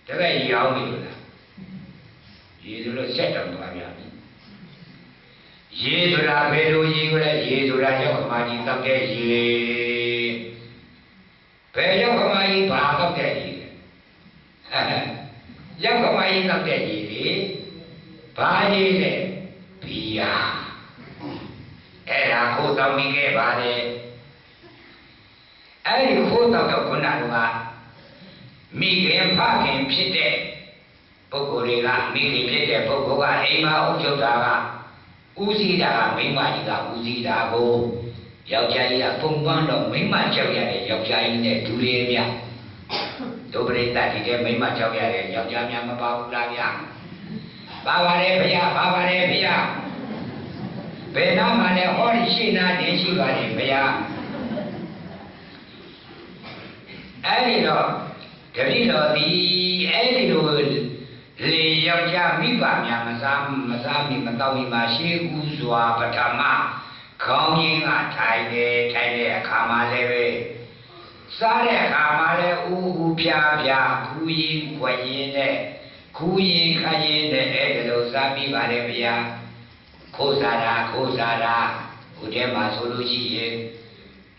တကယ်ရေအောင်ပြီလို့လားရေဆိုလို့ဆက်တောင်သွားပြန်ပြီရေဆိုတာဘယ်လိုရေကိုလဲရေဆိုတာရောက်ခမာကြီးတောက်တဲ့ရေဘယ်ရောက်ခမာကြီးဘာတောက်တဲ့ရေရောက်ခမာကြီးတောက်တဲ့ရေလေဘာရေလဲဘီယာအဲ့ဒါခိုးတောင်းပြီးခဲ့ပါလေအဲ့ဒီခိုးတောင်းတော့ခုနကမိခင်ဖခင်ဖြစ်တဲ့ပုဂ္ဂိုလ်တွေကမိခင်ဖြစ်တဲ့ပုဂ္ဂိုလ်ကအိမ်မှာအုပ်ချုပ်တာကဦးစီးတာကမိန်းမကြီးကဦးစီးတာကိုယောက်ျားကြီးကပုံပန်းတော့မိန်းမကြောက်ရတဲ့ယောက်ျားကြီးနဲ့ဒူလေးမြဒုပရိသတ်ဒီတဲ့မိန်းမကြောက်ရတဲ့ယောက်ျားများမပါဘူးလားဗျာပါပါတယ်ဗျာပါပါတယ်ဗျာဘယ်နာမှလည်းဟောဒီရှိနာတင်ရှိပါတယ်ဗျာအဲ့ဒီတော့တတိတော်ဒီအဲ့ဒီလိုလေယောက်ျားမိဘများမစားမိမတော့မိမရှိဦးစွာပထမခေါင်းရင်းကထိုင်တဲ့အခါမှာလည်းပဲစားတဲ့အခါမှာလည်းဦးဖြာခူးရင်ခွက်ရင်နဲ့ခူးရင်ခရင်နဲ့အဲ့ဒီလိုစားပြီးပါတယ်ဗျာခိုးစားတာဟိုထဲမှာဆိုလို့ရှိရင်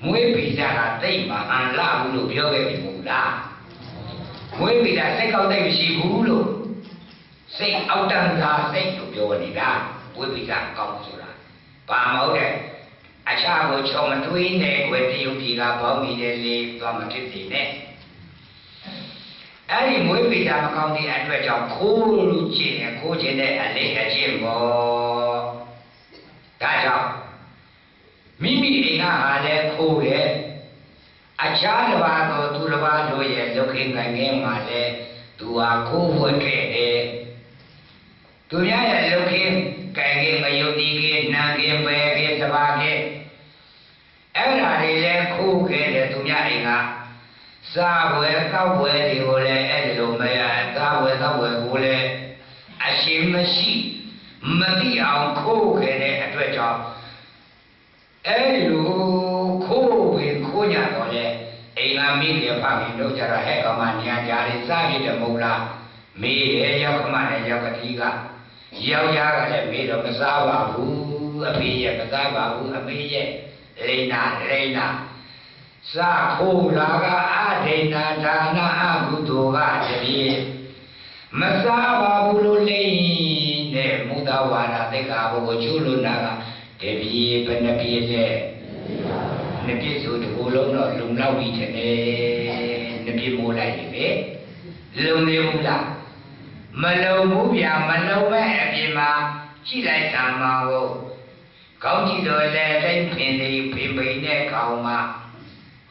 မွေးပိစာကတိတ်မှအန်လာဘူးလို့ပြောခဲ့ပြီမို့လားမွေးပိစာစိတ်ကောက်တိတ်မရှိဘူးလို့စိတ်အောက်တန်းသာစိတ်လို့ပြောနေတာမွေးပိစာကောက်ဆိုတာဘာမဟုတ်တဲ့အချာကိုချုံမတွေးနဲ့ခွေတရုပ်ကြီးကပေါင်းပြီးတယ်လေသွားမဖြစ်သေးနဲ့အဲ့ဒီမွေးပိစာမကောင်းတဲ့အတွက်ကြောင့်ခိုးလို့ခြင်းတဲ့အလေးအကျင့်ပေါ့ဒါကြောင့်မိမိအိမ်ကဟာလဲခိုးတယ်အခြားတစ်ပါးသောသူတစ်ပါးတို့ရဲ့လုခင်ငယ်မှာလဲသူဟာခိုးဝတ်ခဲ့တယ်သူများရဲ့လုခင်ကံကြီးမယုတ်တိကြီးနံကြီးပဲကြီးတစ်ပါးကြီးအဲ့ဒါတွေလဲခိုးခဲ့တယ်သူများအိမ်ကစားဝယ်တောက်ဝယ်တွေကိုလဲအဲ့ဒီလိုမရစားဝယ်တောက်ဝယ်ကိုလဲအရှိမရှိမတိအောင်ခိုးခဲ့တဲ့အတွက်ကြောင့်အဲ့ဒီလိုခိုးညတော့လေအိမ်ကမိခင်ဖခင်တို့ကြတော့ဟဲ့ကောင်မညာကြတယ်စားပြတယ်မဟုတ်လားမေးတယ်ရောက်ခမနဲ့ရောက်ကတိကယောက်ျားကလည်းမေးတော့မစားပါဘူးအဖေရဲ့မစားပါဘူးအမေရဲ့လိန်နာစားခိုးလာကအဒိဏဒါနအကုသိုလ်ကတည်းမစားပါဘူးလို့လိန်နဲ့မုဒ္ဒဝါဒသိက္ခာပုဂ္ဂိုလ်ကျူးလွန်တာကတပည့်ဘယ်နှပြည့်လဲနှစ်ပြည့်ဆိုတကူလုံးတော့လုံလောက်ပြီတဲ့နှစ်ပြည့်မိုးလိုက်ပြီလုံနေဘူးလားမလုံဘူးဗျာမလုံမဲ့အပြင်မှာကြည့်လိုက်တာမှဟုတ်ကောင်းကြည့်တော့လေတိုင်းဖင်နဲ့ကောင်းမှ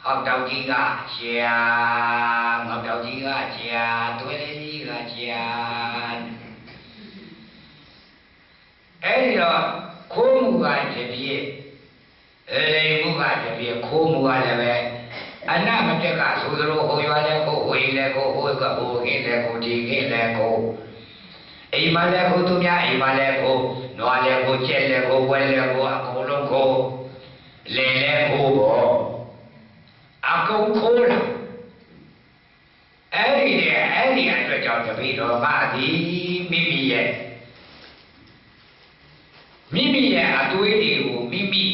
ဟောက်တောက်ကြီးကကြာငေါက်တောက်ကြီးကကြာတွဲလေးကြီးကကြာအဲ့ဒီတော့ခိုးမှုကတပြည့်လိမ်မှုကတပြည့်ခိုးမှုကလည်းပဲအနမတက်ကဆိုသလိုဟိုရွာလဲကိုဝေးလဲကိုဟိုကဟိုခင်းလဲကိုဒီခင်းလဲကိုအိမ်မလဲကိုသူများအိမ်မလဲကိုနွားလဲကိုကျက်လဲကိုဝဲလဲကိုအကုန်လုံးကိုလင်လဲကိုပေါ့အကုန်ခိုးလာအဲ့ဒီအတွက်ကြောင့်တပည့်တော်မသည်မိမိရဲ့အသွေးတွေကိုမိမိ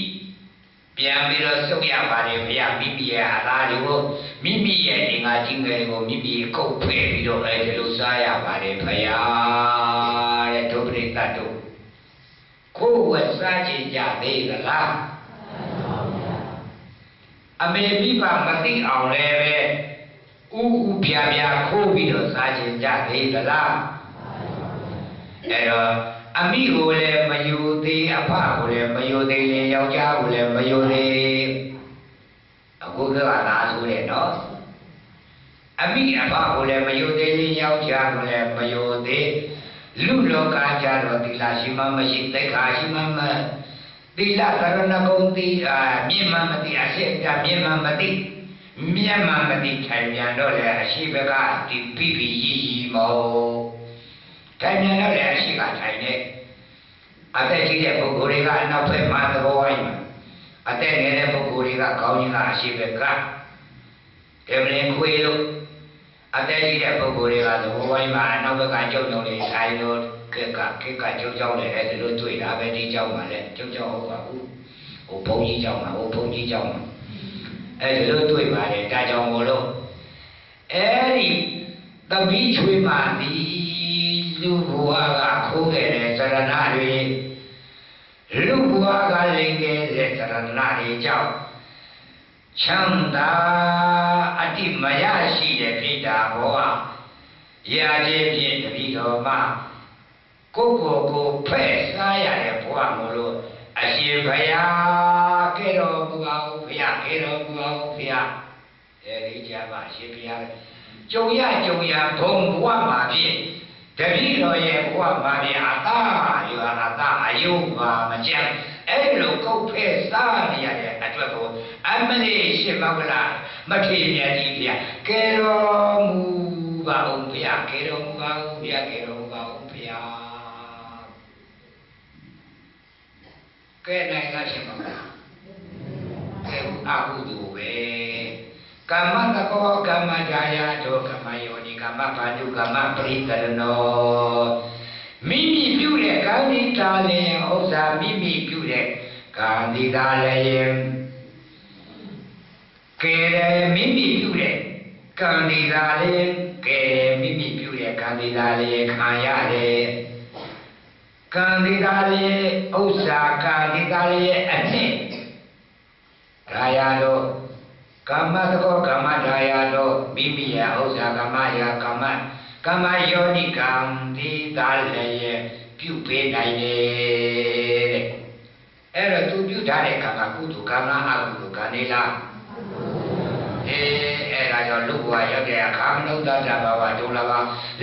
ပြန်ပြီးတော့ဆုပ်ရပါတယ်ဗျာမိမိရဲ့အသားတွေကိုမိမိရဲ့အင်္ဂါကြီးငယ်ကိုမိမိကုတ်ဖဲ့ပြီးတော့အဲဒီလိုစားရပါတယ်ဗျာတဲ့ဒုပရိသတ်တို့ခိုးဝယ်စားကြကြသေးသလားအမေမိဘမသိအောင်လည်းပဲဥပြခိုးပြီးတော့စားကြကြသေးသလားအဲ့တော့အမိကိုလည်းမယူသေးအဖကိုလည်းမယူသေးလေယောက်ျားကိုလည်းမယူသေးအခုကလားဆိုတဲ့နော်အမိအဖကိုလည်းမယူသေးလေယောက်ျားကိုလည်းမယူသေးလူလောကကြတော့သီလရှိမှမရှိသိက္ခာရှိမှမသီလကရဏဂုံသီမြင့်မှမသိအရှိအမြင့်မှမသိမြတ်မှမသိထိုင်ပြန်တော့လေအရှိဘကဒီပြီးကြီးမောထိုင်ပြန်တော့လေအရှိကထိုင်နေအသက်ကြီးတဲ့ပုဂ္ဂိုလ်တွေကအနောက်ဘက်မှာသဘောဝိုင်းမှာအသက်ငယ်တဲ့ပုဂ္ဂိုလ်တွေကခေါင်းကြီးကအရှိဘက်ကကဲမလင်ခွေလို့ အတဲကြီးတဲ့ပုဂ္ဂိုလ်တွေကသဘောဝိုင်းမှာနောက်ဘက်ကကျုပ်ညုံလေးထိုင်လို့ခေတ်ကကျုပ်ကြောင်းလည်းအဲဒီလိုတွေ့တာပဲဒီကြောင်းမှာလည်းကျုပ်ကြောင်းဟုတ်ပါဘူးဟိုဘုန်းကြီးကြောင်းမှာဟိုဘုန်းကြီးကြောင်းမှာအဲဒီလိုတွေ့ပါတယ်ဒါကြောင့်မို့လို့အဲဒီတပီးချွေးမှဒီလူဘဝကခိုးခဲ့တဲ့သရဏတွေလူဘဝကလိမ်ခဲ့တဲ့သရဏတွေကြောင့်ချမ်းသာအတိမရရှိတဲ့ပြိတ္တာဘောဟာရာခြင်းဖြင့်တပည့်တော်မှာကိုဖဲ့စားရတဲ့ဘဝမို့လို့အရှင်ဘုရားကဲတော်မူပါဦးဘုရားကဲတော်မူပါဦးဘုရားအဲဒီကြပါအရှင်ဘုရားကြုံရဘုံဘဝမှာဖြင့်တပည့်တော်ရဲ့ဘဝမှာဖြင့်အသာယောအသာအယုပါမကြမ်းအဲ့လိုကုတ်ဖဲ့စားနေရတဲ့အတွက်ကိုအမလေးရှင်မဂ္ဂလာမထေရကြီးဘုရားကဲတော်မူပါဦးဘုရားကဲတော်မူပါဦးဘုရားကဲတော်မူပါဦးဘုရားကဲနိုင်လားရှင်မဂ္ဂလာကဲအဟုသူပဲကမ္မတကောကမ္မဒါယတောကမ္မယောနိကမ္မဘာနုကမ္မပရိကရဏောမိမိပြုတဲ့ကာမိတာလည်းဥစ္စာမိမိပြုတဲ့ကာမိတာလည်းကဲမိမိပြုတဲ့ကာမိတာလည်းကဲမိမိပြုတဲ့ကာမိတာလည်းခံရတယ်ကာမိတာလည်းဥစ္စာကာမိတာလည်းအနှစ်ဒါယတော့ကမ္မတကောကမ္မဒါယတော့မိမိရဲ့ဥစ္စာကမ္မယာကမ္မယောနိကံဒီတာလည်းပြုပေးနိုင်တယ်တဲ့အဲ့တော့သူပြုထားတဲ့ကံကကုသိုလ်ကံကအကုသိုလ်ကံနေလားအဲ့ဒါကြောင့်လူဘဝရောက်တဲ့အခါမနုဿတဘာဝဒုလဘ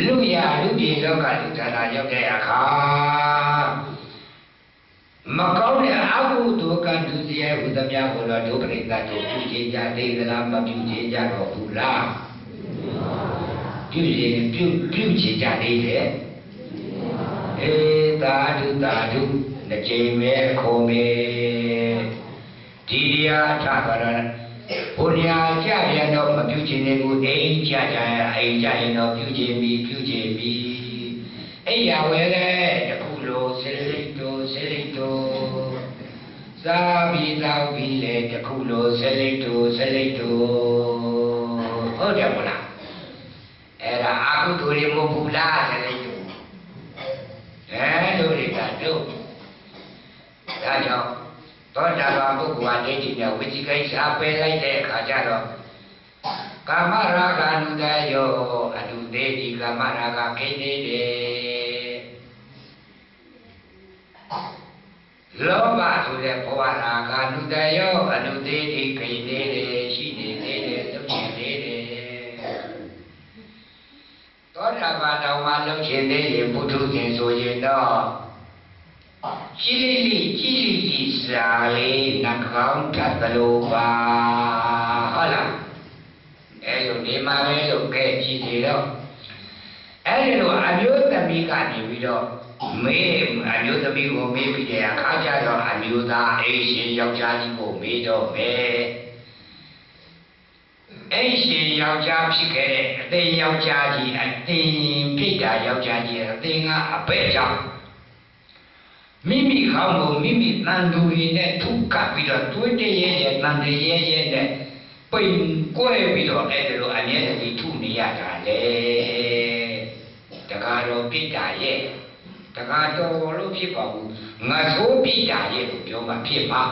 လူရလူပြည်လောကလူဌာနရောက်တဲ့အခါမကောင်းတဲ့အကုသိုလ်ကံဒုစရိုက်ဟူသမျှကိုတော့ဒုပရိသတ်တို့ပြုခြင်းကြသေးသလားမပြုခြင်းကြတော့ဘူးလားပြုခြင်းကြသေးတယ်သာဓုနှစ်ကြိမ်ပဲခုံမေဒီတရားထပါရဘုရားကြပြန်တော့မပြုခြင်းတွေကိုအိမ်ကြကြအိမ်ကြရင်တော့ပြုခြင်းပြီးအိယာဝဲတဲ့တခုလိုစိလိတ်တို့သာပြီးသောပြီးလေတခုလိုစိလိတ်တို့ဟုတ်တယ်မလားအဲ့ဒါအကုသိုလ်တွေမဟုတ်ဘူးလားစိလိတ်တို့တို့တွေကတို့ဒါကြောင့်သောတာပန်ပုဂ္ဂိုလ်ဟာဒိဋ္ဌိနဲ့ဝိသိကိစ္စပယ်လိုက်တဲ့အခါကျတော့ကာမရာဂ ानु တယောအတုသေးဒီကာမရာဂခိနေတယ်လောဘဆိုတဲ့ဘဝရာဂ ानु တယောအတုသေးဒီခိနေတယ်ရှိနေသေးတယ်လုပ်ချင်သေးတယ်သောတာပန်တော်မှာလုပ်ချင်သေးရင်ပုထုဇဉ်ဆိုရင်တော့ကြည်လိစာလေးနှကောင်းထပ်သလိုပါဟုတ်လားအဲလိုနေမှာပဲလို့ကဲကြည်နေတော့အဲဒီလိုအမျိုးသမီးကနေပြီးတော့မေးအမျိုးသမီးကိုမေးပြီးတဲ့အခါကျတော့အမျိုးသားအိမ်ရှင်ယောက်ျားကြီးကိုမေးတော့မယ်အိမ်ရှင်ယောက်ျားဖြစ်ခဲ့တဲ့အသိယောက်ျားကြီးအသိပြိတ္တာယောက်ျားကြီးအသိကအဘဲကြောင့်မိမိခေါင်းကိုမိမိတန်သူရည်နဲ့ထုကပ်ပြီးတော့တွေးတရဲတန်တရဲနဲ့ပိန်ကွဲပြီးတော့အဲ့ဒါလိုအမြဲတည်းထုနေရတာလေတကားတော့ပြိတ္တာရဲ့တကားတော်လို့ဖြစ်ပါဘူးငါဆိုးပြိတ္တာရဲ့ကိုပြောမှဖြစ်ပါ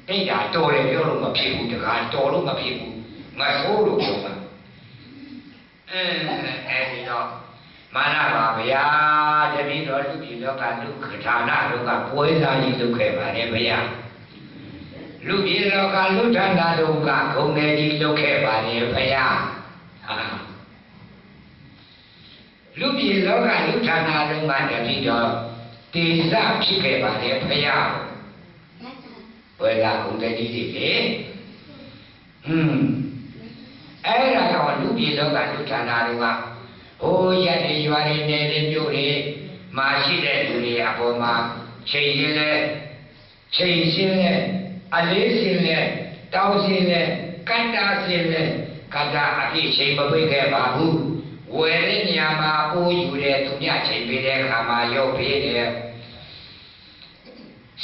ပြိတ္တာတော်တယ်ပြောလို့မဖြစ်ဘူးတကားတော်လို့မဖြစ်ဘူးငါဆိုးလို့ပြောမှအဲ့ဒီတော့မာနပါဗျာတပည့်တော်လူပြည်လောကလူဌာနတို့ကပွဲစားကြီးလုပ်ခဲ့ပါတယ်ဗျာလူပြည်လောကလူဌာနတို့ကဂုဏ်ငယ်ကြီးလုပ်ခဲ့ပါတယ်ဗျာလူပြည်လောကလူဌာနတို့ကတပည့်တော်တေဇဖြစ်ခဲ့ပါတယ်ဗျာပွဲစားဂုဏ်ငယ်ကြီးတွေလေအဲ့ဒါတော့လူပြည်လောကလူဌာနတို့ကဟိုရက်တွေရွာတွေနယ်တွေမြို့တွေမှာရှိတဲ့လူတွေအပေါ်မှာချိန်ရှင်းလဲအလေးရှင်းလဲတောင်းရှင်းလဲကတ္တာရှင်းလဲ ကတ္တအပြည့်ချိန်မပိတ်ခဲ့ပါဘူးဝယ်တဲ့နေရာမှာအိုးယူတဲ့သူမြချိန်ပေးတဲ့အခါမှာရုပ်ပေးတယ်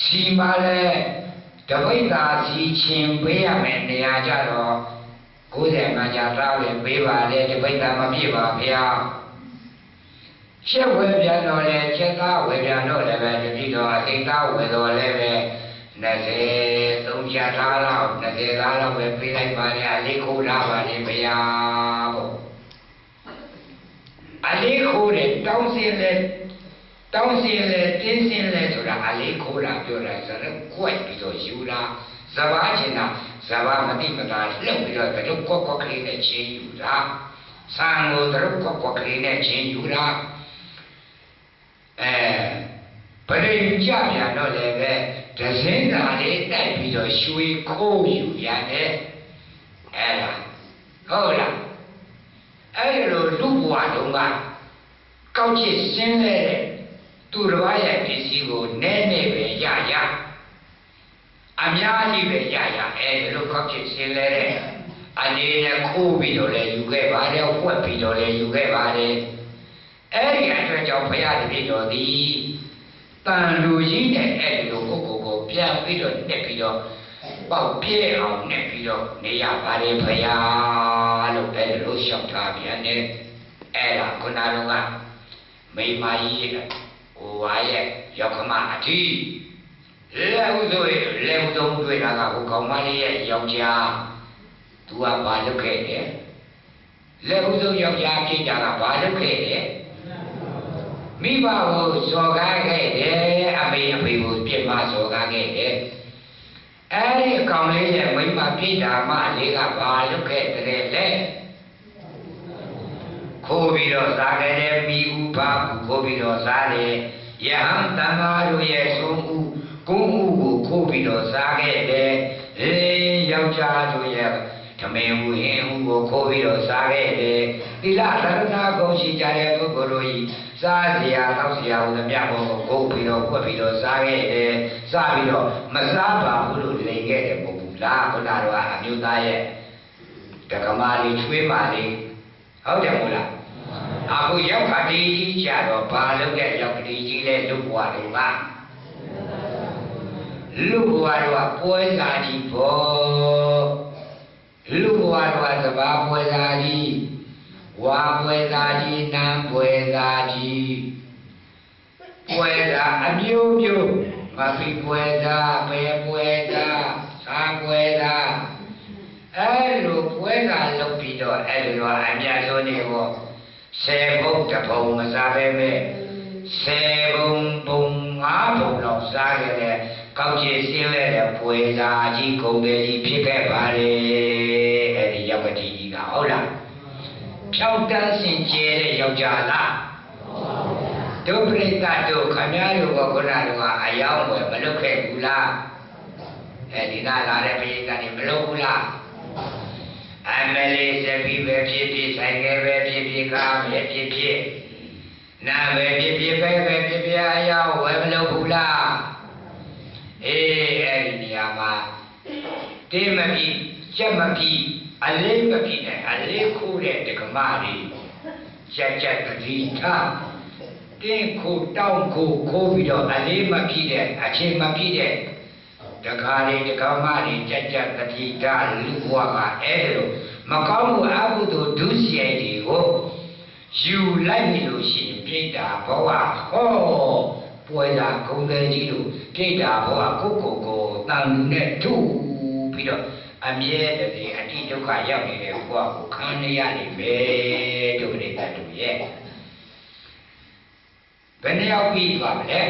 စီမလည်းတပိဋ္ဌာစီချင်းပေးရမယ်နေရာကြတော့90မှကြာသားပဲပေးပါလေတပိဋ္ဌာမပြည့်ပါဗျာချက်ဝယ်ပြန်တော့လေချက်သားဝယ်ပြန်တော့လည်းပဲတတိတော်အသိသားဝယ်တော့လည်းပဲ20 3ကြာသားလောက်20သားလောက်ပဲပေးလိုက်ပါလေအလေးခိုးထားပါလေဗျာပေါ့အလေးခိုးတယ်တောင်းစင်လေတင်းစင်လေဆိုတာအလေးခိုးတာပြောတာဆိုတော့ကွက်ပြီးတော့ယူတာဇဘာချင်းတာဇဘာမတိမတာလှုပ်ပြီးတော့တို့ကွက်ကလေးနဲ့ချင်းယူတာဆံကိုတို့ကွက်ကလေးနဲ့ချင်းယူတာပရိကြပြန်တော့လည်းပဲဒဇင်းသာလေးတိုက်ပြီးတော့ရွှေခိုးယူရတယ်အဲ့ဒါဟုတ်လားအဲ့လိုလူဘဝတုန်းကကောက်ချစ်ရှင်းလဲတဲ့သူတစ်ပါးရဲ့ပစ္စည်းကိုနည်းနည်းပဲရအများကြီးပဲရအဲ့လိုကောက်ချစ်ရှင်းလဲတဲ့အနေနဲ့ခိုးပြီးတော့လည်းယူခဲ့ပါတယ်ဝှက်ပြီးတော့လည်းယူခဲ့ပါတယ်အဲ့ဒီအတွက်ကြောင့်ဘုရားတပည့်တော်သည်တန်လူကြီးနဲ့အဲ့ဒီလိုကိုပြန်ပြီးတော့တက်ပြီးတော့ပေါက်ပြဲအောင်နဲ့ပြီးတော့နေရပါတယ်ဘုရားလို့အဲ့လိုလျှောက်ထားပြန်တယ်အဲ့ဒါခုနကမိမကြီးဟိုဟာရဲ့ရောက်ခမအထီးလက်ဥဆိုလက်ဥဆုံးတွေ့တာကဟိုကောင်မလေးရဲ့ယောက်ျားသူကဘာလုပ်ခဲ့တယ်လက်ဥဆုံးယောက်ျားဖြစ်တာကဘာလုပ်ခဲ့တယ်မိဘကိုစော်ကားခဲ့တယ်အမေအဖေကိုပြစ်မှားစော်ကားခဲ့တယ်အဲ့ဒီအကောင်လေးရဲ့မိမပြစ်တာမှလေးကဘာလုပ်ခဲ့တဲ့လဲခိုးပြီးတော့စားခဲ့တယ်မိဥပါဘူးခိုးပြီးတော့စားတယ်ယဟန်တမတို့ရဲ့ဆုံးဥကုန်းဥကိုခိုးပြီးတော့စားခဲ့တယ်ယောက်ျားတို့ရဲ့ဓမေဟူဟင်းဟူကိုခိုးပြီးတော့စားခဲ့တယ်သီလသရဏဂုဏ်ရှိကြတဲ့ပုဂ္ဂိုလ်တို့ဤစားစရာတောက်စရာဟူသမျှကိုဂုတ်ပြီးတော့ဖွက်ပြီးတော့စားခဲ့တယ်စားပြီးတော့မစားပါဘူးလို့လိန်ခဲ့တယ်မဟုတ်ဘူးလားခုနကတော့အမျိုးသားရဲ့တက္ကမလေးချွေးမလေးဟုတ်တယ်မို့လားအခုရောက်ခတိကြီးကြတော့ဘာလုပ်တဲ့ရောက်ခတိကြီးလဲလူဘွားတို့ကလူဘွားတို့ကပွဲစားကြီးဘောလူဘွားတို့ကသဘာပွဲစားကြီးဝါပွဲသားကြီးနန်းပွဲသားကြီးပွဲသားအမျိုးမျိုးမဖိပွဲသားပဲပွဲသားသာပွဲသားအဲ့လိုပွဲသားလုပ်ပြီးတော့အဲ့လိုအများဆုံးနေပေါ့10 ဘုံတစ်ဘုံမစားပဲမဲ့10 ဘုံ5 ဘုံလောက်စားခဲ့တဲ့ကောက်ချစ်စင်းလဲတဲ့ပွဲသားကြီးကုန်တယ်ကြီးဖြစ်ခဲ့ပါလေအဲ့ဒီယောက်ျားကြီးကဟုတ်လားဖြောက်တန်းစင်ကျဲတဲ့ယောက်ျားလားဒုပရိသတ်တို့ခမည်းတော်ကခုနကအယောင်းဝယ်မလုပ်ခဲ့ဘူးလားအဲဒီကလာတဲ့ပရိသတ်တွေမလုပ်ဘူးလားအမလေးစပီးပဲဖြစ်ဖြစ်ဆိုင်ကဲပဲဖြစ်ဖြစ်ကားပဲဖြစ်ဖြစ်နာပဲဖြစ်ဖြစ်ပဲဖြစ်ဖြစ်အယောင်းဝယ်မလုပ်ဘူးလားအဲဒီနေရာမှာတင်းမပြီးချက်မပြီးအလေးမဖြစ်နဲ့အလေးခိုးတဲ့တက္ကမလေးချက်တတိထားတင်းခိုးတောင်းခိုးပြီးတော့အလေးမဖြစ်တဲ့အချိန်မဖြစ်တဲ့တက္ကလေးတက္ကမလေးချက်တတိထားလူဘဝကအဲ့လိုမကောင်းမှုအကုသိုလ်ဒုစရိုက်တွေကိုယူလိုက်ပြီလို့ရှိရင်ပြိတ္တာဘဝဟောပွဲလာဂုံတယ်ကြီးလို့ပြိတ္တာဘဝကိုတန်လူနဲ့ထုပြီးတော့အမြဲတည်းအတိဒုက္ခရောက်နေတဲ့ဘဝကိုခံရရလိမ့်မယ်တို့ပြိတ္တာတို့ရဲ့ဘယ်နှယောက်ပြီးသွားမလဲ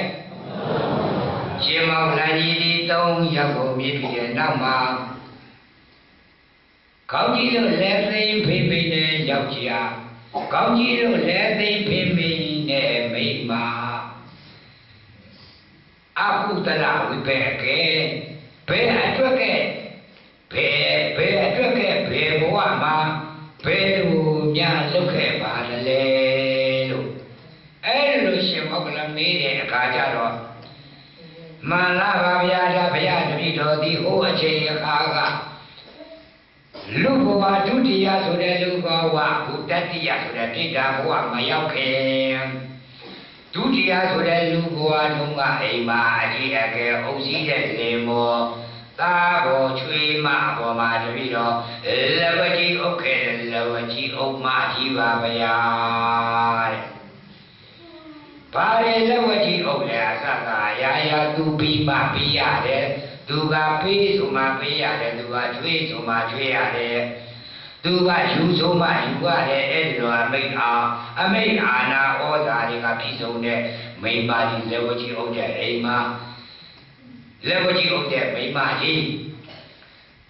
ရှင်မောင်လာကြီးဒီ3ယောက်ကိုမြည်ပြီးတဲ့နောက်မှာကောင်းကြီးတို့လက်သိမ်းဖိဖိနဲ့ယောက်ျားကောင်းကြီးတို့လက်သိမ်းဖိဖိနဲ့မိန်းမအကုသလဝိပေကဲဘယ်အတွက်ကဲဘယ်အတွက်ကဲဘယ်ဘဝမှာဘယ်လိုများလုပ်ခဲ့ပါလဲလို့အဲ့လိုရှင်မောကလမေးတဲ့အခါကျတော့မှန်လားပါဗျာဒါဘုရားတပည့်တော်ဒီဟိုအချိန်အခါက လူဘဝဒုတိယဆိုတဲ့လူဘဝဘုတတိယဆိုတဲ့တိတာဘဝမရောက်ခင်ဒုတိယဆိုတဲ့လူဘဝတုန်းကအိမ်မှာအကြီးအကဲအုပ်စီးတဲ့လင်မောသားဘောချွေးမဘောမှာတပြီးတော့လက်ဝကြီးအုပ်ခဲ့တဲ့လက်ဝကြီးအုပ်မကြီးပါဗျာတဲ့ဘာလဲလက်ဝကြီးအုပ်လဲအစကရာသူပြီးမှပြီးရတယ်သူကပေးဆိုမှပေးရတယ်သူကကျွေးဆိုမှကျွေးရတယ်သူကယူဆိုမှယူရတယ်အဲ့ဒီတော့အမိတ်အာနာဩဇာတွေကပြည်စုံတဲ့မိမကြီးလက်ဝကြီးအုပ်တဲ့အိမ်မှာလက်ဝကြီးအုပ်တဲ့မိမကြီး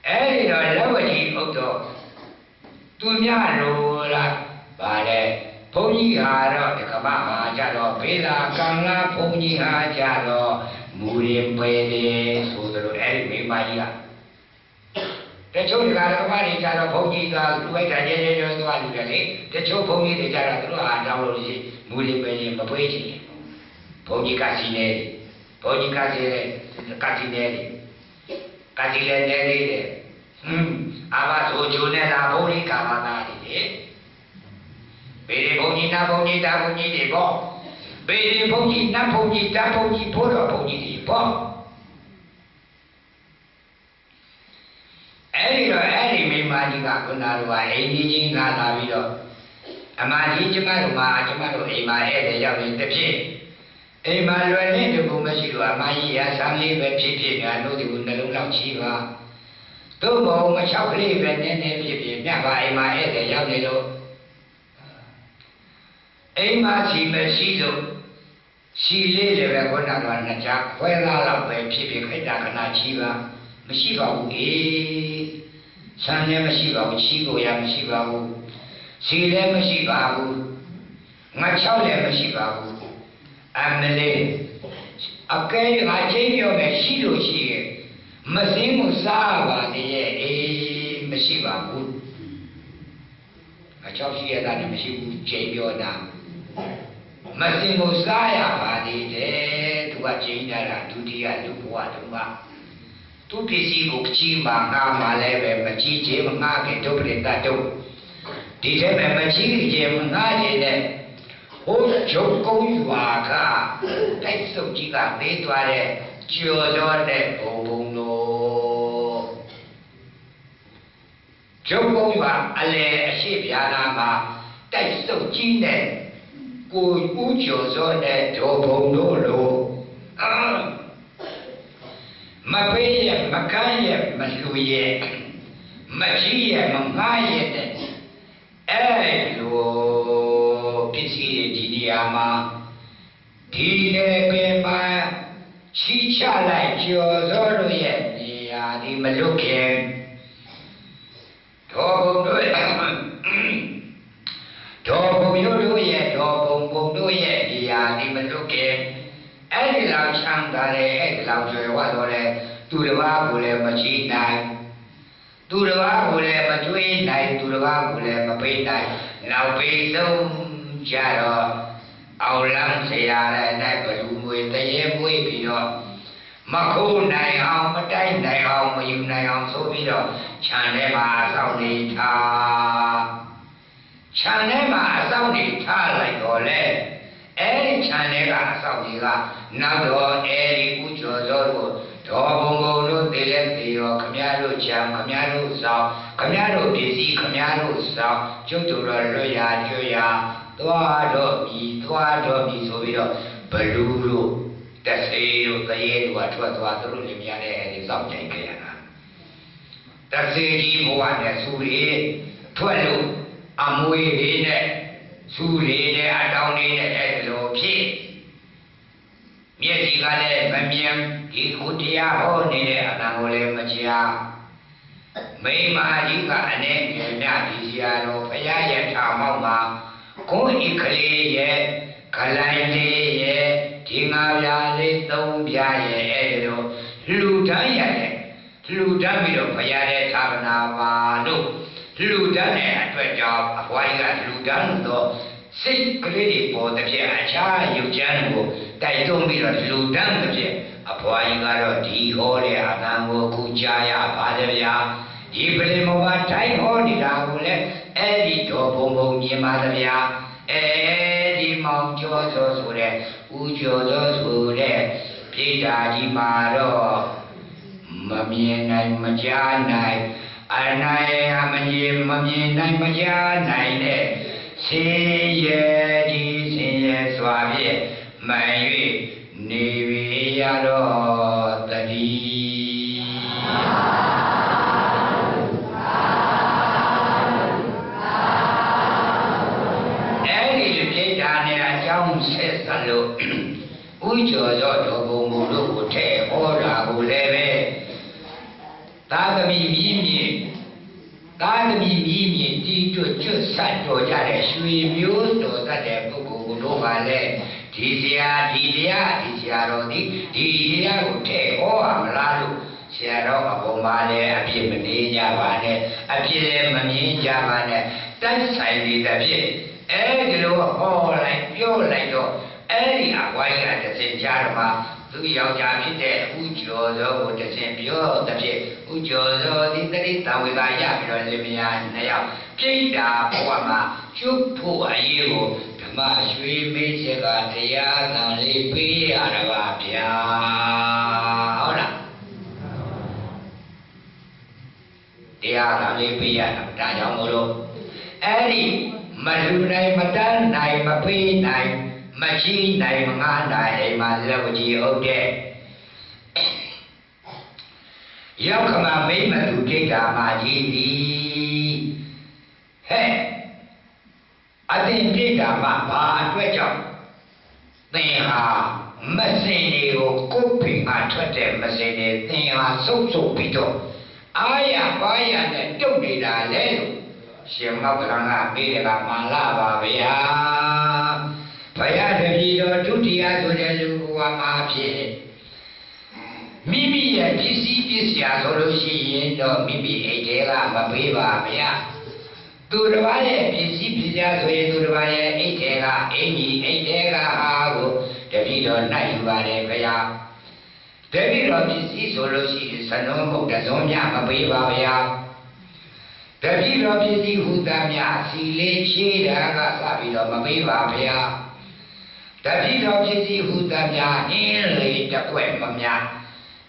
အဲ့ဒီတော့လက်ဝကြီးအုပ်တော့သူများလို့လားဗါလဲဘုန်းကြီးဟာတော့ဒီကမ္ဘာဟာကြတော့ဘေးလာကံလာဘုန်းကြီးဟာကြတော့မူရင်ပဲတယ်ဆိုတော့အဲ့ဒီမိမကြီးကတချို့ဒီကမ္ဘာတွေကြတော့ဘုန်းကြီးကလူလိုက်တာရဲသွားလူတယ်လေတချို့ဘုန်းကြီးတွေကြတော့သူတို့ဟာတောင်းလို့ရှိမူရင်ပဲရင်မပွေးချင်ဘုန်းကြီးကစီနေဘုန်းကြီးကစီနေကတိနေကတိလည်းနေနေတယ်အာဘဆိုဂျိုနဲ့လာဘုန်းကြီးကမာသားတွေလေဘေးဘုန်းကြီးနာဘုန်းကြီးတာဘုန်းကြီးတွေပေါ့ဘေးဘုန်းကြီးနတ်ဘုန်းကြီးတာဘုန်းကြီးဘိုးတော်ဘုန်းကြီးတွေပေါ့အဲ့ဒီတော့အဲ့ဒီမိမကြီးကခုနကအိမ်ကြီးချင်းကလာပြီးတော့အမကြီးကျမတို့အိမ်မှာဧည့်သည်ရောက်ရင်တစ်ဖြစ်အိမ်မှာလွယ်တဲ့တူမရှိလို့အမကြီးရဆန်းလေးပဲဖြစ်ငါတို့ဒီနှလုံးလောက်ချီပါတို့ဘုံမလျှောက်ကလေးပဲနည်းနည်းဖြစ်မြတ်ပါအိမ်မှာဧည့်သည်ရောက်နေလို့အိမ်မှာစီမရှိလို့စီလေးလည်းပဲခုနကနှစ်ချာခွဲလာတော့ပဲဖြစ်ခိုက်တာခဏချီပါမရှိပါဘူးဆန်းလည်းမရှိပါဘူးချီကိုရမရှိပါဘူးစီလည်းမရှိပါဘူးငါ6လည်းမရှိပါဘူးအမလေးအကဲငါချင်းပြောမယ်ရှိလို့ရှိရဲ့မစင်းကိုစားပါသေးရဲ့မရှိပါဘူးအချောက်ရှိရတာလည်းမရှိဘူးချင်းပြောတာမစင်ကိုစားရပါသေးတယ်သူကချိန်ကြတာဒုတိယလူဘဝတုန်းကသူပစ္စည်းကိုကြီးမှငါမှလည်းပဲမကြီးခြင်းမငါခင်ဒုပရိသတ်တို့ဒီထဲမှာမကြီးခြင်းမငါခြင်းနဲ့ဟိုချုပ်ကုန်းရွာကတိုက်စုပ်ကြီးကပေးသွားတဲ့ကျော်တော်တဲ့ဘုံတို့ချုပ်ကုန်းရွာအလေအရှိပြာနာမှာတိုက်စုပ်ကြီးနဲ့ကိုဦးကျော်စောနဲ့ဒေါ်ဘုံတို့လိုမပေးရမကမ်းရမလူရမကြီးရမငားရတဲ့အဲ့လိုပစ္စည်းတွေဒီနေရာမှာဒီလေပင်မှာချီချလိုက်ကျော်စောတို့ရဲ့နေရာဒီမလွတ်ခင်ဒေါ်ဘုံတို့ဒေါ်ဘုံတို့ရဲ့ဒေါ်ဘုံတို့ရဲ့နေရာဒီမလွတ်ခင်အဲ့ဒီလောက်ချမ်းသာတယ်အဲ့ဒီလောက်ကျွယ်ဝတော့တယ်သူတစ်ပါးကိုလည်းမချီနိုင်သူတစ်ပါးကိုလည်းမကျွေးနိုင်သူတစ်ပါးကိုလည်းမပေးနိုင်နောက်ပေးဆုံးကြတော့အောင်လန်းဆရာရဲ့နိုင်ဘလူငွေတရေမွေးပြီးတော့မခိုးနိုင်အောင်မတိုက်နိုင်အောင်မယူနိုင်အောင်ဆိုပြီးတော့ခြံထဲမှာအဆောင်နေထားခြံထဲမှာအဆောင်နေထားလိုက်တော့လေအဲ့ဒီခြံထဲကအဆောင်ကြီးကနောက်တော့အဲ့ဒီဥကျော်စောတို့ဒေါ်ဘုံဘုံတို့တည်လဲတည်ရောခမည်းတော်ခြံခမည်းတော်ဆောင်ခမည်းတော်ပစ္စည်းခမည်းတော်ဆောင်ကျုပ်တို့တော့လွတ်ရကျွရသွားတော့ပြီဆိုပြီးတော့ဘလူးတို့တဆေးတို့တရေတို့ကထွက်သွားသူတို့လင်မယားနဲ့အဲဒီစောင့်ကြိုင်ခဲ့ရတာတဆေးကြီးဘဝနဲ့စူရီထွက်လို့အမွေလေးနဲ့စူရီနဲ့အတောင်းလေးနဲ့အဲဒီလိုဖြစ်မျက်စိကလည်းမမြင်ဒီခုတရားဟောနေတဲ့အနံကိုလည်းမကြားမိမကြီးကအနေနဲ့မြတ်ဒီဆရာတော်ဘုရားရဲ့ထာမောက်မှာကိုယ်ဤကလေးရဲ့ခလိုင်းလေးရဲ့ဒီငါးပြားလေးသုံးပြားရဲ့အဲ့လိုလူတန်းရဲ့လူတန်းပြီးတော့ဘုရားရဲ့သာသနာပါတို့လူတန်းတဲ့အတွက်ကြောင့်အဘွားကြီးကလူတန်းတော့စိတ်ကလေးတွေပေါ်တဲ့ဖြစ်အခြားရုပ်ချမ်းကိုတိုက်တွန်းပြီးတော့လူတန်းတဲ့ဖြစ်အဘွားကြီးကတော့ဒီဟောတဲ့အတန်ကိုအခုကြားရပါတယ်ဗျာ ဒီပလင်မောကထိုင်ဟောနေတာကိုလည်းအဲ့ဒီတော်ဘုံဘုံမြင်ပါသဗျာဒီမောင်ကျော်စောဆိုတဲ့ဦးကျော်စောဆိုတဲ့ပြည်ဓာကြီးမှာတော့မမြင်နိုင်မကြားနိုင်အနိုင်မမြင်နိုင်မကြားနိုင်တဲ့ဆင်းရဲကြီးဆင်းရဲစွာဖြင့်မှန်၍နေပြီရတော့တတိအဲ့ဒီပြည်ဓာနဲ့အကြောင်းဆက်စလို့ဦးကျော်စောတော်ဘုံဘုံတို့ကိုထဲဟောတာကိုလည်းပဲသာသမီမြည်မြည်တီးကျွတ်ဆက်တော်ကြတဲ့ရွှေမျိုးတော်တတ်တဲ့ပုဂ္ဂိုလ်တို့ကလည်းဒီဆရာတော်ဒီတရားကိုထဲဟောရမလားလို့ဆရာတော်အပေါ်မှာလည်းအပြစ်မနေကြပါနဲ့အပြစ်လည်းမမြင်ကြပါနဲ့တိုက်ဆိုင်နေတဲ့ဖြစ်အဲဒီလိုဟောလိုက်ပြောလိုက်တော့အဲ့ဒီအဝိုင်းကတစ်စင်ကြားမှာသူယောက်ျားဖြစ်တဲ့ဦးကျော်စောကိုတစ်စင်ပြောတဲ့ဖြစ်ဦးကျော်စောဒီတတိတံဝေကရပြီးတော့လင်မယားနှစ်ယောက်ပြိတ္တာဘဝမှာကျွတ်ဖို့အရေးကိုဓမ္မရွှေမေးချက်ကတရားသံလေးပေးရတာပါဗျာဟုတ်လားတရားသံလေးပေးရတာဒါကြောင့်မို့လို့အဲ့ဒီမလူနိုင်မတန်းနိုင်မပေးနိုင်မရှိနိုင်မငါနိုင်အိမ်မှာလက်ဝကြီးဟုတ်တဲ့ရောက်ခမမိမ့်မသူဒိဋ္ဌာမကြီးသည်ဟဲ့အတင်ဒိဋ္ဌာမဘာအတွက်ကြောင့်သင်ဟာမစင်တွေကိုကိုယ်ဖိမှထွက်တဲ့မစင်တွေသင်ဟာစုပ်ပြီးတော့အာရပါရနဲ့တုတ်နေတာလေလို့ရှင်မောက္ခလန်ကမေးတယ်ကမှန်လားပါဗျာဘုရားတပည့်တော်ဒုတိယဆိုတဲ့လူကမှာဖြစ်မိမိရဲ့ပစ္စည်းပစ္စယဆိုလို့ရှိရင်တော့မိမိအိတ်ထဲကမပေးပါဗျာသူတစ်ပါးရဲ့ပစ္စည်းပစ္စယဆိုရင်သူတစ်ပါးရဲ့အိတ်ထဲကအင်ကြီးအိတ်ထဲကဟာကိုတပည့်တော်နိုင်ယူပါတယ်ဗျာတပည့်တော်ပစ္စည်းဆိုလို့ရှိရင်စနုံးမုတ်တစုံမြမပေးပါဗျာတပည့်တော်ပစ္စည်းဟူသားများစီလေးချေးတာကစပြီးတော့မပေးပါဗျာတပည့်တော်ပစ္စည်းဟူသားများအင်းလေးတစ်ခွက်မများ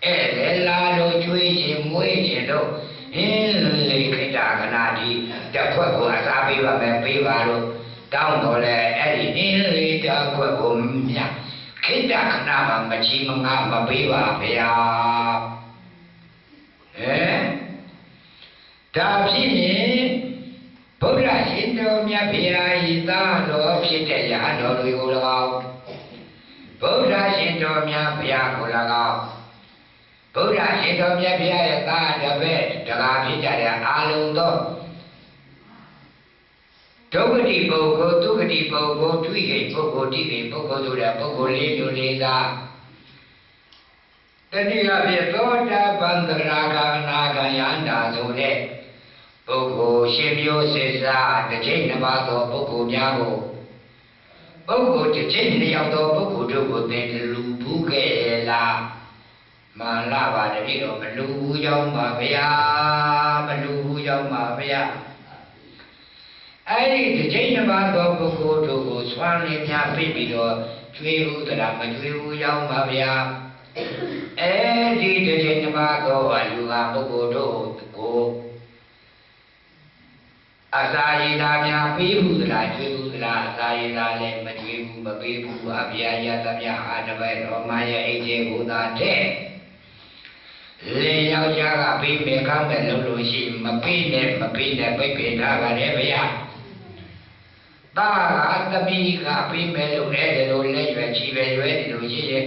ဧည့်သည်လာလို့ကျွေးခြင်းမွေးခြင်းတို့အင်းလေးခိတ္တကနာဒီတစ်ခွက်ကိုအစားပေးပါမယ်ပေးပါလို့တောင်းတော်လဲအဲ့ဒီအင်းလေးတစ်ခွက်ကိုများခိတ္တကနာမှာမချီမငါမပေးပါဗျာဒါဖြစ်ရင်ဗုဒ္ဓရှင်တော်မြတ်ဘုရားဤသားတော်ဖြစ်တဲ့ရဟန်းတော်တွေကို၎င်းဗုဒ္ဓရှင်တော်မြတ်ဘုရားကို၎င်းဗုဒ္ဓရှင်တော်မြတ်ဘုရားရဲ့သားတပည့်တကားဖြစ်ကြတဲ့အာလုံးသောဒုက္ခတိပုဂ္ဂိုလ်ဒုက္ခတိပုဂ္ဂိုလ်တွေ့ခိပုဂ္ဂိုလ်တိခိပုဂ္ဂိုလ်ဆိုတဲ့ပုဂ္ဂိုလ်လေးမျိုးလေးသာတတိယဖြစ်သောတာပန်တရာဂနာဂယန္တာဆိုတဲ့ပုဂ္ဂိုလ်ရှင်မျိုးစေစာတစ်ချိန်နှစ်ပါးသောပုဂ္ဂိုလ်များကိုပုဂ္ဂိုလ်တစ်ချိန်နှစ်ယောက်သောပုဂ္ဂိုလ်တို့ကိုသင်လူဘူးခဲ့လားမှန်လားပါတတိတော့မလူဘူးကြောင်းပါဗျာမလူဘူးကြောင်းပါဗျာအဲ့ဒီတစ်ချိန်နှစ်ပါးသောပုဂ္ဂိုလ်တို့ကိုဆွမ်းလင်းများပြပြီးတော့ကျွေးဘူးသလားမကျွေးဘူးကြောင်းပါဗျာအဲ့ဒီတစ်ချိန်နှစ်ပါးသောအလူဟာပုဂ္ဂိုလ်တို့ကိုအစာရည်သာများပေးဘူးသလားကျွေးဘူးသလားအစာရည်သာလည်းမကျွေးဘူးမပေးဘူးအပြာရသမျှအာတပည့်တော်မရဲ့အိတ်ကျေကိုသာတဲ့လေယောက်ျားကပေးမယ်ကောင်းမယ်လို့လို့ရှိမပေးနဲ့ပိတ်ပင်ထားပါတယ်ဗျာတာကသမီးကပေးမယ်လို့လည်းဒီလိုလက်ရွယ်ချီပဲရွယ်ဒီလိုရှိရဲ့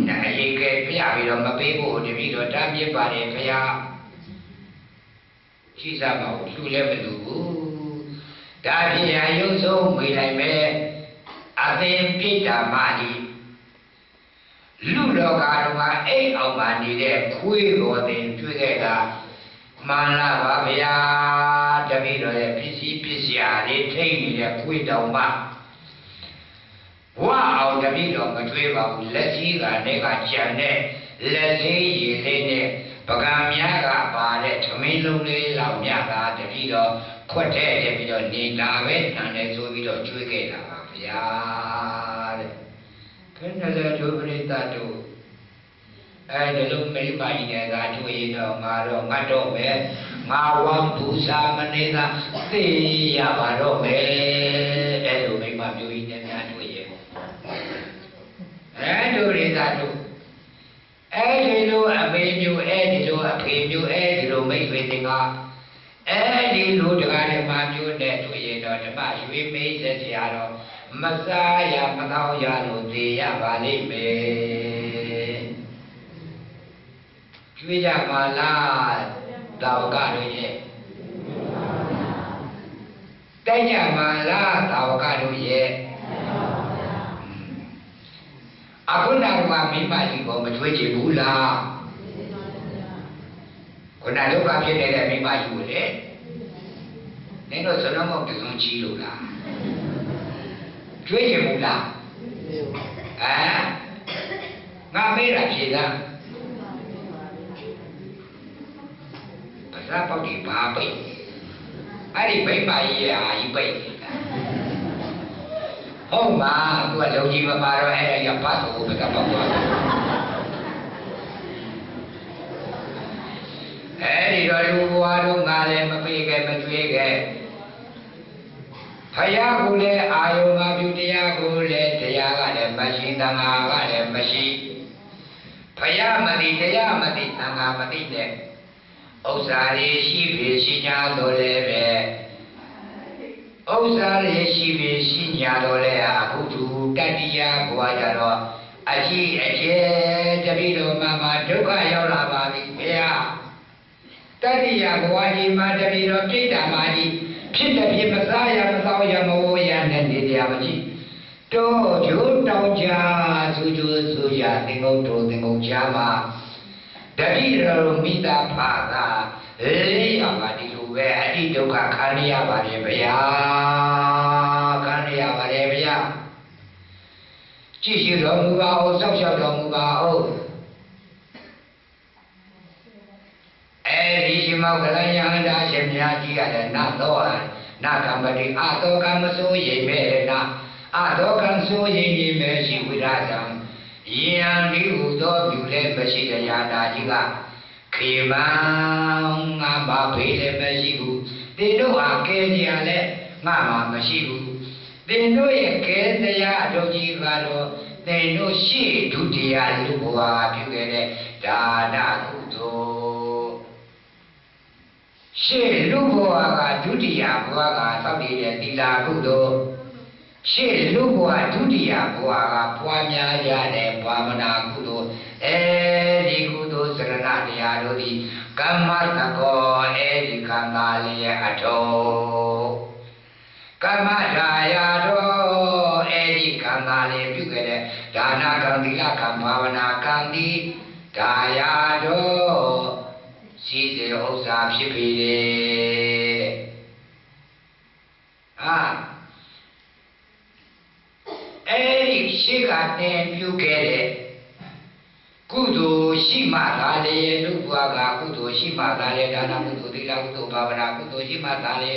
နိုင်ရေကပြပြီးတော့မပေးဖို့တပည့်တော်တားမြစ်ပါတယ်ဗျာရှိစားမအောင်လူလည်းမလူဘူးဒါဖြင့်အယုံဆုံးမေးလိုက်မယ်အသင်ပြိတ္တာမကြီးလူလောကတော်မှာအိမ်အောင်မှာနေတဲ့ခွေးတော်တင်တွေ့ခဲ့တာမှန်လားပါဗျာတပည့်တော်ရဲ့ပစ္စည်းပစ္စယလေးထိတ်နေတဲ့ခွေးတောင်မှဝါအောင်တပည့်တော်မတွေ့ပါဘူးလက်ကြီးကနေကကြံတဲ့လက်သေးရည်လေးနဲ့ ပကံများကပါတဲ့သမင်းလုံးလေးလောက်များကတတိတော့ခွက်တဲ့ပြီးတော့နေတာပဲတန်တယ်ဆိုပြီးတော့ကျွေးခဲ့တာပါဗျာတဲ့ခင်းတယ်ဒုပရိသတ်တို့အဲဒီလိုမိမကြီးနဲ့သာတွေ့ရင်တော့ငါတော့ပဲငါဝမ်းပူစာမနေတာသိရပါတော့မယ်အဲလိုမိမမျိုးကြီးနဲ့များတွေ့ရင်ဒုပရိသတ်တို့အဲဒီလိုအမေမျိုးအဲဒီလိုအဖေမျိုးအဲဒီလိုမိတ်ဆွေတွေကအဲဒီလိုတရားဓမ္မမျိုးနဲ့တွေ့ရင်တော့ဓမ္မရွေးမေးဆက်စရာတော့မစားရမသောရလို့သိရပါလိမ့်မယ်ကျွေးကြပါလားသာဝကတို့ရဲ့တိုက်ကြပါလားသာဝကတို့ရဲ့အခုနောက်မှာမိမကြီးကိုမကျွေးချင်ဘူးလားခုနဒုက္ခဖြစ်နေတဲ့မိမကြီးကိုလေနင်တို့စလုံးမောက်တစုံကြီးလို့လားကျွေးချင်ဘူးလားငါမေးတာဖြေလားပါဇာပေါက်ဒီဘာပိတ်အဲ့ဒီမိမကြီးရဲ့အာကြီးပိတ်ဟုတ်ပါသူကလုံကြီးမပါတော့အဲ့ဒါရပတ်ကိုပဲတော့ပေါက်သွားအဲ့ဒီတော့လူဘွားတို့ငါလည်းမပေးခဲ့မကျွေးခဲ့ဖယားကိုလည်းအာယုံမှာပြုတရားကိုလည်းတရားကလည်းမရှိသံဃာကလည်းမရှိဖယားမသိတရားမသိသံဃာမသိတဲ့ဥစ္စာတွေရှိပြီရှိ냐တော့လည်းပဲဥစ္စာတွေရှိပြီရှိ냐တော့လည်းအခုသူတတ္တိယဘဝကြတော့အကြီးအကျယ်တပိတော်မှာဒုက္ခရောက်လာပါပြီဘုရားတတ္တိယဘဝကြီးမှာတပိတော်ပြိတ္တာမှာကြီးဖြစ်တဲ့ဖြစ်မစားရမသောရမဝရနဲ့နေတရားမရှိတော့ကျိုးတောင်ကြသူကျိုးဆိုရသင်္ကုတ်တို့သင်္ကုတ်ချာမှာတတိတော်မိသားဖာသာလေးရပါဒီလိုပဲအတိဒုက္ခခံရပါတယ်ဗျာခံရပါတယ်ဗျာကြည့်ရှိတော်မူပါအောင်စောင့်ရှောက်တော်မူပါအောင်အဲဒီရှိမောကလယန္တာရှင်များကြီးကလည်းနတ်တော်နာကံပတိအတောကံမစိုးရိမ်မဲ့နာအတောကံစိုးရိမ်နေမဲ့ရှိဝိရဇံယံဒီဟုသောပြုလည်းမရှိတရားနာကြီးကခေမံငါမဖေးလည်းမရှိဘူးသင်တို့ဟာကဲကြရလဲငါမှမရှိဘူးသင်တို့ရဲ့ကဲတရားအတော်ကြီးကတော့သင်တို့ရှိဒုတိယလူဘဝပြုခဲ့တဲ့ဒါနကုသိုလ်ရှေ့လူဘဝကဒုတိယဘဝကသောက်တည်တဲ့သီလကုသိုလ်ရှေ့လူဘဝဒုတိယဘဝကပွားများရတဲ့ဘာဝနာကုသိုလ်အဲဒီကုသိုလ်စရဏတရားတို့သည်ကမ္မတကောအဲဒီခန္ဓာလေးရဲ့အထုံးကမ္မဒါယတော်အဲဒီခန္ဓာလေးပြုခဲ့တဲ့ဒါနကံသီလကံဘာဝနာကံဒီဒါယတော်ရှိတဲ့ဥစ္စာဖြစ်ပြီလေအဲဒီရှိကတင်ပြုခဲ့တဲ့ကုသိုလ်ရှိမှသာလေလူဘဝကကုသိုလ်ရှိမှသာလေဒါနကုသိုလ်သီလကုသိုလ်ဘာဝနာကုသိုလ်ရှိမှသာလေ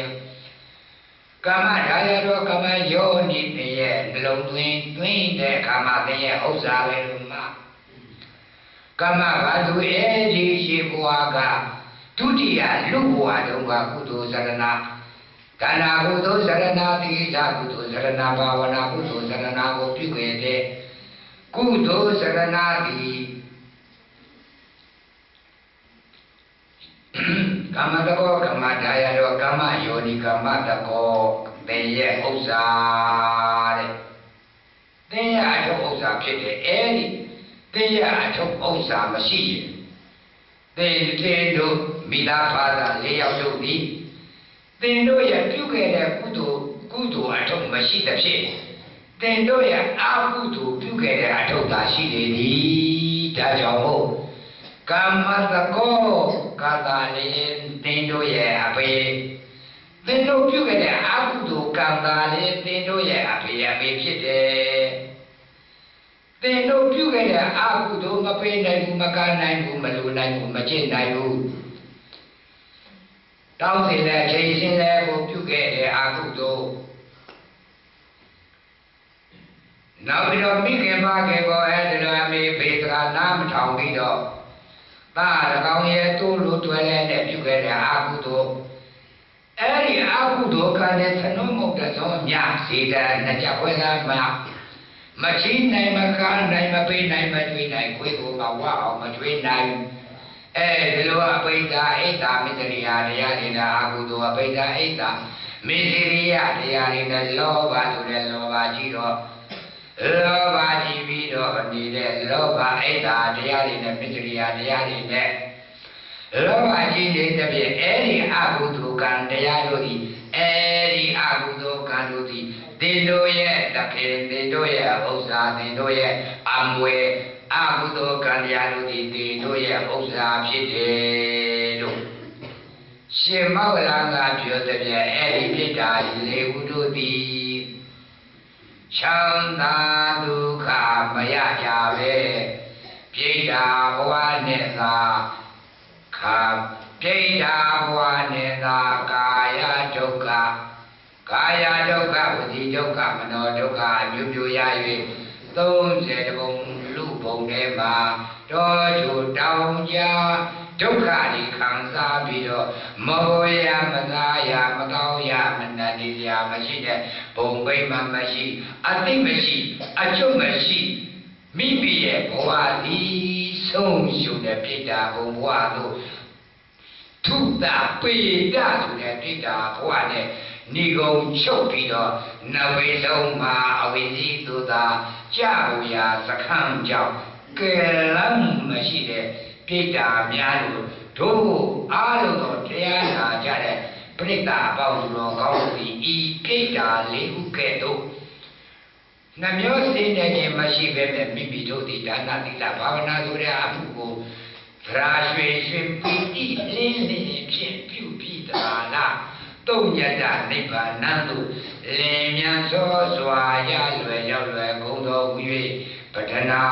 ကမ္မဒါယတော်ကမ္မယောနိတရဲ့နှလုံးသွင်းတဲ့ကာမသင်ရဲ့ဥစ္စာပဲလို့မှာကမ္မဘာသူအဲဒီရှိဘဝကဒုတိယလူဘဝတုန်းကကုသိုလ်စရဏဒါနကုသိုလ်စရဏသီလကုသိုလ်စရဏဘာဝနာကုသိုလ်စရဏကိုပြုခဲ့တဲ့ကုသိုလ်စရဏသည်ကမ္မတကောကမ္မဒါယတော်ကမ္မယောနိကမ္မတကောသင်ရဲ့ဥစ္စာတဲ့သင်ရဲ့အထုပ်ဥစ္စာဖြစ်တဲ့အဲဒီသင်ရဲ့အထုပ်ဥစ္စာမရှိရင်သင်တို့မိသားဖာသာ၄ယောက်တို့သည်သင်တို့ရဲ့ပြုခဲ့တဲ့ကုသိုလ်အထုပ်မရှိသဖြင့်သင်တို့ရဲ့အကုသိုလ်ပြုခဲ့တဲ့အထုပ်သာရှိနေသည်ဒါကြောင့်မို့ကမ္မတကောကာတာလေးသင်တို့ရဲ့အဖေသင်တို့ပြုခဲ့တဲ့အကုသိုလ်ကံတာလေးသင်တို့ရဲ့အဖေဖြစ်တယ်က သင်တို့ပြုခဲ့တဲ့အကုသိုလ်မပေးနိုင်ဘူးမကနိုင်ဘူးမလူနိုင်ဘူးမကျင့်နိုင်ဘူးတောင်းစီလဲချိန်ရှင်လဲကိုပြုခဲ့တဲ့အကုသိုလ်နောက်ပြီးတော့မိခင်မခင်ကိုအဲ့ဒီလိုအမေဖေစကားနားမထောင်ပြီးတော့သားရကောင်ရဲ့သူ့လူတွဲလဲနဲ့ပြုခဲ့တဲ့အကုသိုလ်အဲ့ဒီအကုသိုလ်ကလည်းသနုမုတ်တဲ့သောမြစေတနှစ်ချက်ခွဲသားမှာမချီနိုင်မကားနိုင်မပေးနိုင်မတွေးနိုင်ခွေးကိုမဝအောင်မတွေးနိုင်အဲဒီလိုအပိဓာဣဒ္ဓမစ္စရိယတရားတွေနဲ့အကုသိုလ်အပိဓာဣဒ္ဓမစ္စရိယတရားတွေနဲ့လောဘဆိုတဲ့လောဘကြီးတော့လောဘကြီးပြီးတော့နေတဲ့လောဘဣဒ္ဓတရားတွေနဲ့မစ္စရိယတရားတွေနဲ့လောဘကြီးနေတဲ့ပြည့်အဲဒီအကုသိုလ်ကံတရားတို့ဤအဲဒီအကုသိုလ်ကံတို့ဤသင်တို့ရဲ့တခေသင်တို့ရဲ့ဥစ္စာသင်တို့ရဲ့အမွေအကုသိုလ်ကံတရားတို့ဤသင်တို့ရဲ့ဥစ္စာဖြစ်တယ်လို့ရှင်မောဂလကပြောတဲ့ပြည့်အဲဒီဖြစ်တာလေဟုတို့သည်ချမ်းသာဒုက္ခမရကြပဲပြိတ္တာဘဝနဲ့သာပြိတ္တာဘဝနဲ့သာကာယဒုက္ခကာယဒုက္ခဝစီဒုက္ခမနောဒုက္ခမျိုးမျိုးရ၍30ပုံလူပုံထဲမှာတောကျူတောင်ကြားဒုက္ခတွေခံစားပြီးတော့မဘွေရမသားရမကောင်းရမနတ်တရားမရှိတဲ့ဘုံပိမှမရှိအသိမရှိအကျုပ်မရှိမိမိရဲ့ဘဝသည်ဆုံးရှုံတဲ့ပြိတ္တာဘုံဘဝတို့ထုတာပေတဆိုတဲ့ပြိတ္တာဘဝနဲ့ဏိဂုံချုပ်ပြီးတော့နဝေဆုံးမှာအဝိဇ္ဇိသုသာကြာဝရာစခန်းကြောင့်ကဲလမ်းမရှိတဲ့ပြိတ္တာများလို့တို့အားလုံးသောတရားနာကြတဲ့ပြိတ္တာအပေါင်းတော်ကောင်းသည်ဤပြိတ္တာလေးခုကဲ့သို့နှမျိုးစင်းတဲ့ခြင်းမရှိပဲနဲ့မိမိတို့ဒီဒါနသီလဘာဝနာဆိုတဲ့အမှုကိုသရာရွှေရွှင်ပီတိလင်းလင်းဖြင့်ပြုပြီးတာလားတုံညတနိဗ္ဗာန်သို့လင်မြန်သောစွာရလွယ်ရောက်လွယ်ကုန်သောဟူ၍ပတနာ